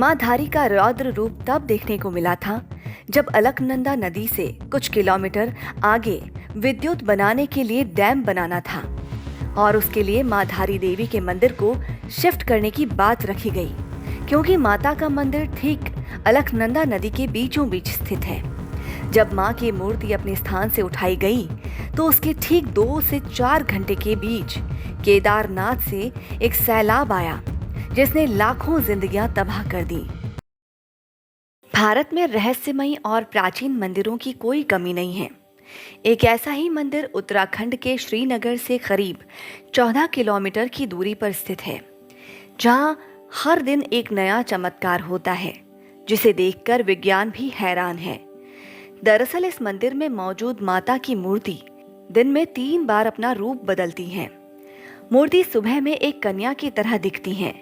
माँ धारी का रौद्र रूप तब देखने को मिला था जब अलकनंदा नदी से कुछ किलोमीटर आगे विद्युत बनाने के लिए डैम बनाना था और उसके लिए माँ धारी देवी के मंदिर को शिफ्ट करने की बात रखी गई, क्योंकि माता का मंदिर ठीक अलकनंदा नदी के बीचों बीच स्थित है। जब माँ की मूर्ति अपने स्थान से उठाई गई तो उसके ठीक 2 से 4 घंटे के बीच केदारनाथ से एक सैलाब आया जिसने लाखों जिंदगियां तबाह कर दी। भारत में रहस्यमयी और प्राचीन मंदिरों की कोई कमी नहीं है। एक ऐसा ही मंदिर उत्तराखंड के श्रीनगर से करीब 14 किलोमीटर की दूरी पर स्थित है, जहां हर दिन एक नया चमत्कार होता है जिसे देखकर विज्ञान भी हैरान है। दरअसल इस मंदिर में मौजूद माता की मूर्ति दिन में 3 बार अपना रूप बदलती है। मूर्ति सुबह में एक कन्या की तरह दिखती है,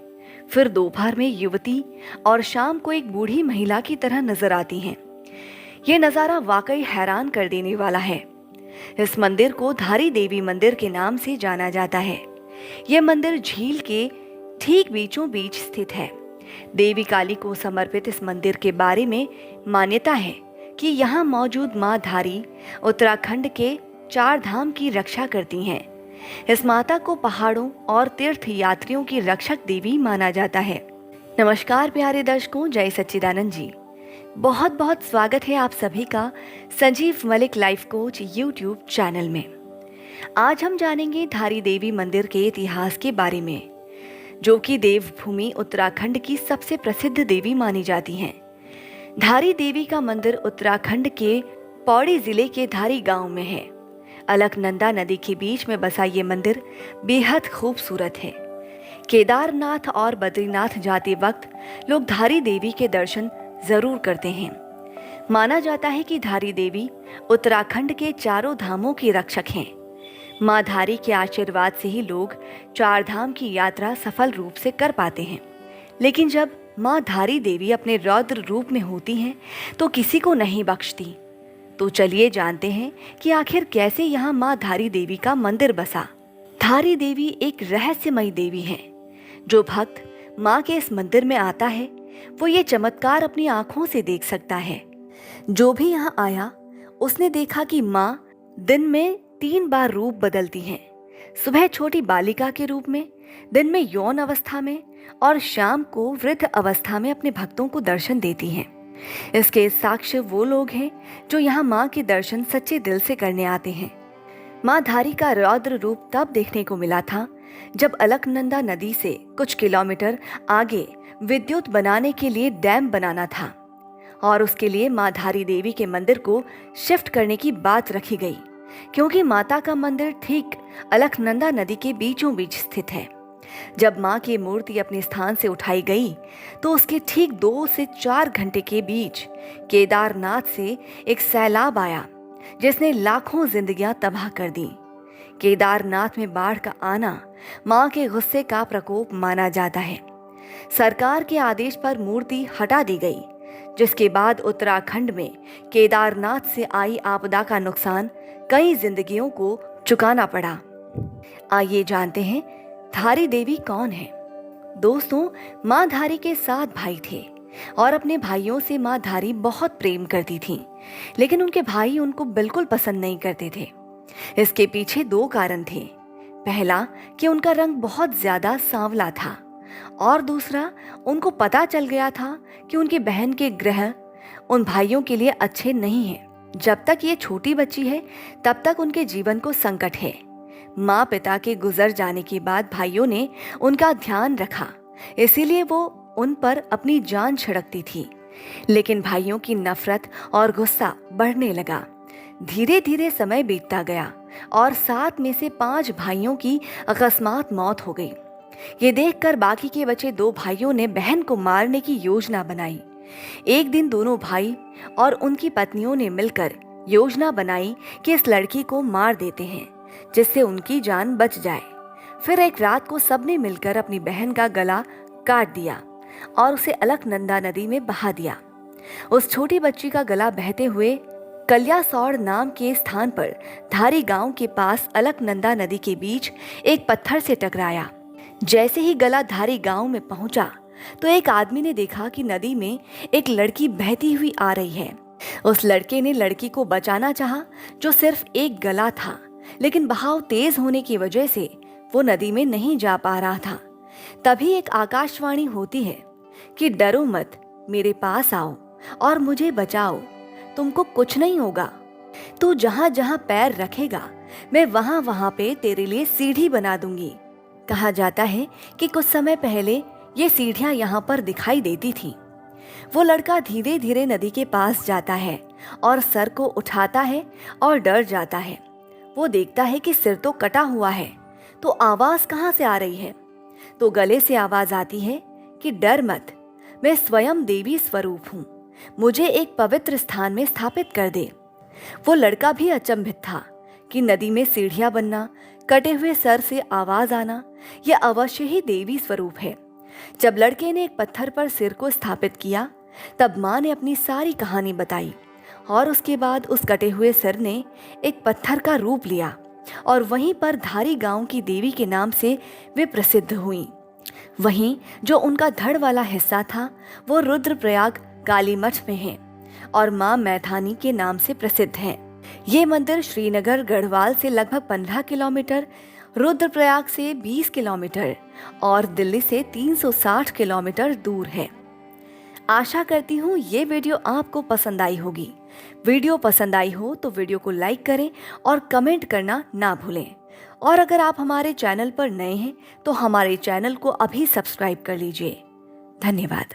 फिर दोपहर में युवती और शाम को एक बूढ़ी महिला की तरह नजर आती हैं। ये नज़ारा वाकई हैरान कर देने वाला है। इस मंदिर को धारी देवी मंदिर के नाम से जाना जाता है। ये मंदिर झील के ठीक बीचों बीच स्थित है। देवी काली को समर्पित इस मंदिर के बारे में मान्यता है कि यहाँ मौजूद माँ धारी उत्तराखंड के 4 धाम की रक्षा करती हैं। इस माता को पहाड़ों और तीर्थ यात्रियों की रक्षक देवी माना जाता है। नमस्कार प्यारे दर्शकों, जय सच्चिदानंद जी। बहुत बहुत स्वागत है आप सभी का Sanjeev Malik life coach YouTube channel में। आज हम जानेंगे धारी देवी मंदिर के इतिहास के बारे में, जो कि देवभूमि उत्तराखंड की सबसे प्रसिद्ध देवी मानी जाती हैं। धारी देवी का मंदिर उत्तराखंड के पौड़ी जिले के धारी गांव में है। अलकनंदा नदी के बीच में बसा ये मंदिर बेहद खूबसूरत है। केदारनाथ और बद्रीनाथ जाते वक्त लोग धारी देवी के दर्शन जरूर करते हैं। माना जाता है कि धारी देवी उत्तराखंड के 4 धामों की रक्षक हैं। माँ धारी के आशीर्वाद से ही लोग 4 धाम की यात्रा सफल रूप से कर पाते हैं। लेकिन जब माँ धारी देवी अपने रौद्र रूप में होती हैं तो किसी को नहीं बख्शती। तो चलिए जानते हैं कि आखिर कैसे यहाँ माँ धारी देवी का मंदिर बसा। धारी देवी एक रहस्यमयी देवी है। जो भक्त माँ के इस मंदिर में आता है वो ये चमत्कार अपनी आंखों से देख सकता है। जो भी यहाँ आया उसने देखा कि माँ दिन में 3 बार रूप बदलती हैं। सुबह छोटी बालिका के रूप में, दिन में यौन अवस्था में और शाम को वृद्ध अवस्था में अपने भक्तों को दर्शन देती हैं। इसके साक्ष्य वो लोग हैं जो यहाँ माँ के दर्शन सच्चे दिल से करने आते हैं। माँ धारी का रौद्र रूप तब देखने को मिला था जब अलकनंदा नदी से कुछ किलोमीटर आगे विद्युत बनाने के लिए डैम बनाना था और उसके लिए माँ धारी देवी के मंदिर को शिफ्ट करने की बात रखी गई, क्योंकि माता का मंदिर ठीक अलकनंदा नदी के बीचों बीच स्थित है। जब माँ की मूर्ति अपने स्थान से उठाई गई तो उसके ठीक 2 से 4 घंटे के बीच केदारनाथ से एक सैलाब आया जिसने लाखों जिंदगियां तबाह कर दी। केदारनाथ में बाढ़ का आना माँ के गुस्से का प्रकोप माना जाता है। सरकार के आदेश पर मूर्ति हटा दी गई, जिसके बाद उत्तराखंड में केदारनाथ से आई आपदा का नुकसान कई जिंदगियों को चुकाना पड़ा। आइए जानते हैं धारी देवी कौन है। दोस्तों, माँ धारी के 7 भाई थे और अपने भाइयों से माँ धारी बहुत प्रेम करती थी, लेकिन उनके भाई उनको बिल्कुल पसंद नहीं करते थे। इसके पीछे 2 कारण थे। पहला कि उनका रंग बहुत ज्यादा सांवला था और दूसरा उनको पता चल गया था कि उनकी बहन के ग्रह उन भाइयों के लिए अच्छे नहीं हैं। जब तक ये छोटी बच्ची है तब तक उनके जीवन को संकट है। माँ पिता के गुजर जाने के बाद भाइयों ने उनका ध्यान रखा, इसीलिए वो उन पर अपनी जान छिड़कती थी। लेकिन भाइयों की नफरत और गुस्सा बढ़ने लगा। धीरे धीरे समय बीतता गया और 7 में से 5 भाइयों की अकस्मात मौत हो गई। ये देखकर बाकी के बचे 2 भाइयों ने बहन को मारने की योजना बनाई। एक दिन दोनों भाई और उनकी पत्नियों ने मिलकर योजना बनाई कि इस लड़की को मार देते हैं जिससे उनकी जान बच जाए। फिर एक रात को सबने मिलकर अपनी बहन का गला काट दिया और उसे अलकनंदा नदी में बहा दिया। उस छोटी बच्ची का गला बहते हुए कलियासौड़ नाम के स्थान पर धारी गांव के पास अलकनंदा नदी के बीच एक पत्थर से टकराया। जैसे ही गला धारी गांव में पहुंचा तो एक आदमी ने देखा कि नदी में एक लड़की बहती हुई आ रही है। उस लड़के ने लड़की को बचाना चाहा, जो सिर्फ एक गला था, लेकिन बहाव तेज होने की वजह से वो नदी में नहीं जा पा रहा था। तभी एक आकाशवाणी होती है कि डरो मत, मेरे पास आओ और मुझे बचाओ, तुमको कुछ नहीं होगा। तू जहां जहां पैर रखेगा मैं वहां वहां पे तेरे लिए सीढ़ी बना दूंगी। कहा जाता है कि कुछ समय पहले ये सीढ़ियां यहाँ पर दिखाई देती थी। वो लड़का धीरे धीरे नदी के पास जाता है और सर को उठाता है और डर जाता है। वो देखता है कि सिर तो कटा हुआ है, तो आवाज कहाँ से आ रही है? तो गले से आवाज आती है कि डर मत, मैं स्वयं देवी स्वरूप हूँ, मुझे एक पवित्र स्थान में स्थापित कर दे। वो लड़का भी अचंभित था कि नदी में सीढ़ियां बनना, कटे हुए सर से आवाज आना, यह अवश्य ही देवी स्वरूप है। जब लड़के ने एक पत्थर पर सिर को स्थापित किया, तब माँ ने अपनी सारी कहानी बताई और उसके बाद उस कटे हुए सिर ने एक पत्थर का रूप लिया और वहीं पर धारी गांव की देवी के नाम से वे प्रसिद्ध हुईं। वहीं जो उनका धड़ वाला हिस्सा था वो रुद्रप्रयाग काली मठ में है और माँ मैथानी के नाम से प्रसिद्ध है। ये मंदिर श्रीनगर गढ़वाल से लगभग 15 किलोमीटर, रुद्रप्रयाग से 20 किलोमीटर और दिल्ली से 360 किलोमीटर दूर है। आशा करती हूँ ये वीडियो आपको पसंद आई होगी। वीडियो पसंद आई हो तो वीडियो को लाइक करें और कमेंट करना ना भूलें। और अगर आप हमारे चैनल पर नए हैं तो हमारे चैनल को अभी सब्सक्राइब कर लीजिए। धन्यवाद।